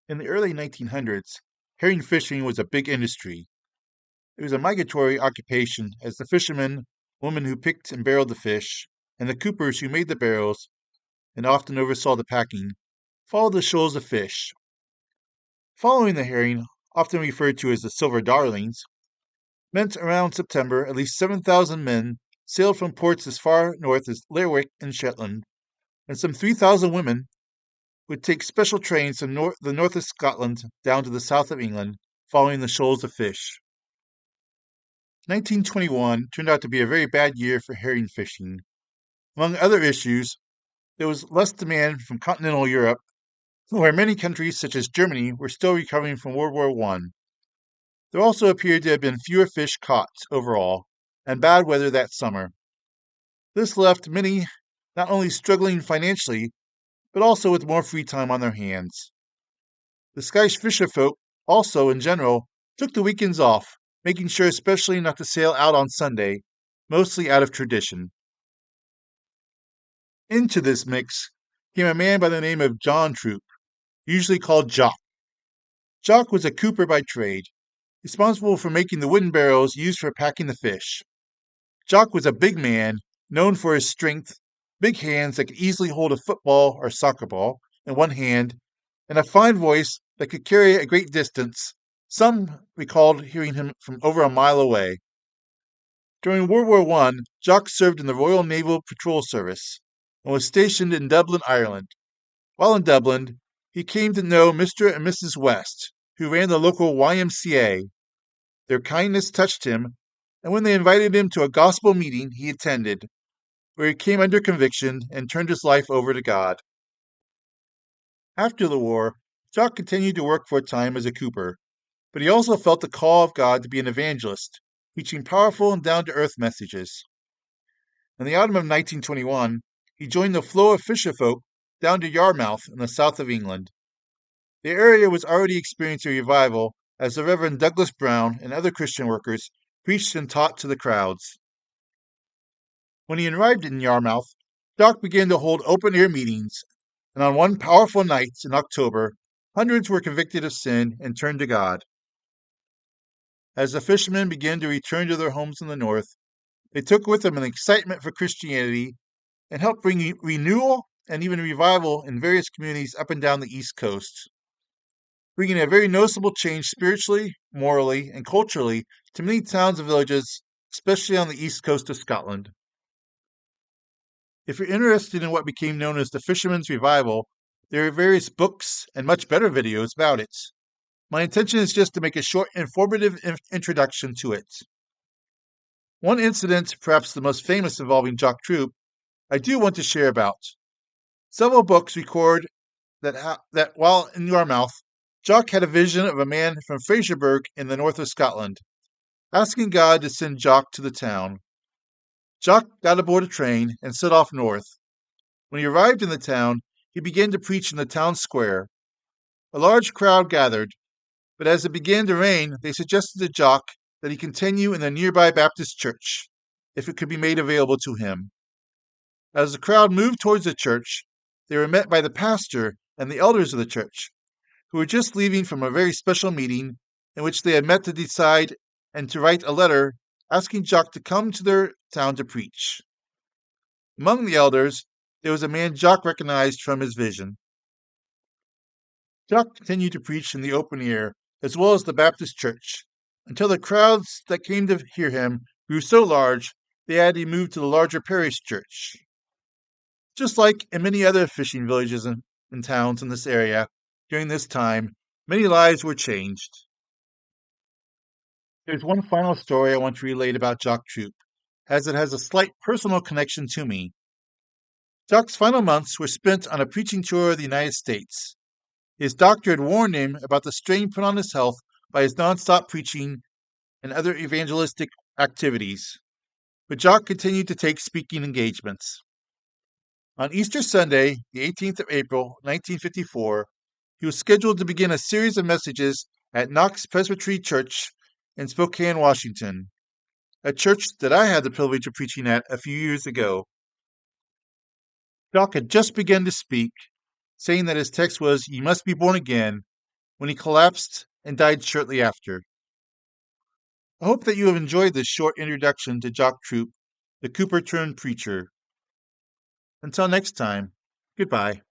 In the early 1900s, herring fishing was a big industry. It was a migratory occupation as the fishermen, women who picked and barreled the fish, and the coopers who made the barrels and often oversaw the packing, followed the shoals of fish. Following the herring, often referred to as the silver darlings, meant around September at least 7,000 men sailed from ports as far north as Lerwick in Shetland, and some 3,000 women would take special trains from the north of Scotland down to the south of England, following the shoals of fish. 1921 turned out to be a very bad year for herring fishing. Among other issues, there was less demand from continental Europe, where many countries such as Germany were still recovering from World War I. There also appeared to have been fewer fish caught overall, and bad weather that summer. This left many not only struggling financially, but also with more free time on their hands. The Scottish fisherfolk also, in general, took the weekends off, making sure especially not to sail out on Sunday, mostly out of tradition. Into this mix came a man by the name of Jock Troup, usually called Jock. Jock was a cooper by trade, responsible for making the wooden barrels used for packing the fish. Jock was a big man, known for his strength, big hands that could easily hold a football or soccer ball in one hand, and a fine voice that could carry a great distance. Some recalled hearing him from over a mile away. During World War I, Jock served in the Royal Naval Patrol Service and was stationed in Dublin, Ireland. While in Dublin, he came to know Mr. and Mrs. West, who ran the local YMCA. Their kindness touched him, and when they invited him to a gospel meeting, he attended, where he came under conviction and turned his life over to God. After the war, Jock continued to work for a time as a cooper, but he also felt the call of God to be an evangelist, preaching powerful and down-to-earth messages. In the autumn of 1921, he joined the flow of fisherfolk down to Yarmouth in the south of England. The area was already experiencing a revival as the Reverend Douglas Brown and other Christian workers preached and taught to the crowds. When he arrived in Yarmouth, Jock began to hold open-air meetings, and on one powerful night in October, hundreds were convicted of sin and turned to God. As the fishermen began to return to their homes in the north, they took with them an excitement for Christianity and helped bring renewal and even revival in various communities up and down the East Coast, bringing a very noticeable change spiritually, morally, and culturally to many towns and villages, especially on the east coast of Scotland. If you're interested in what became known as the Fisherman's Revival, there are various books and much better videos about it. My intention is just to make a short, informative introduction to it. One incident, perhaps the most famous involving Jock Troup, I do want to share about. Several books record that while in Yarmouth, Jock had a vision of a man from Fraserburgh in the north of Scotland, asking God to send Jock to the town. Jock got aboard a train and set off north. When he arrived in the town, he began to preach in the town square. A large crowd gathered, but as it began to rain, they suggested to Jock that he continue in the nearby Baptist church, if it could be made available to him. As the crowd moved towards the church, they were met by the pastor and the elders of the church, who were just leaving from a very special meeting in which they had met to decide and to write a letter asking Jock to come to their town to preach. Among the elders, there was a man Jock recognized from his vision. Jock continued to preach in the open air, as well as the Baptist church, until the crowds that came to hear him grew so large they had to move to the larger parish church. Just like in many other fishing villages and towns in this area, during this time, many lives were changed. There's one final story I want to relate about Jock Troup, as it has a slight personal connection to me. Jock's final months were spent on a preaching tour of the United States. His doctor had warned him about the strain put on his health by his nonstop preaching and other evangelistic activities, but Jock continued to take speaking engagements. On Easter Sunday, the 18th of April, 1954, he was scheduled to begin a series of messages at Knox Presbytery Church in Spokane, Washington, a church that I had the privilege of preaching at a few years ago. Jock had just begun to speak, saying that his text was, "You must be born again," when he collapsed and died shortly after. I hope that you have enjoyed this short introduction to Jock Troup, the Cooper turned preacher. Until next time, goodbye.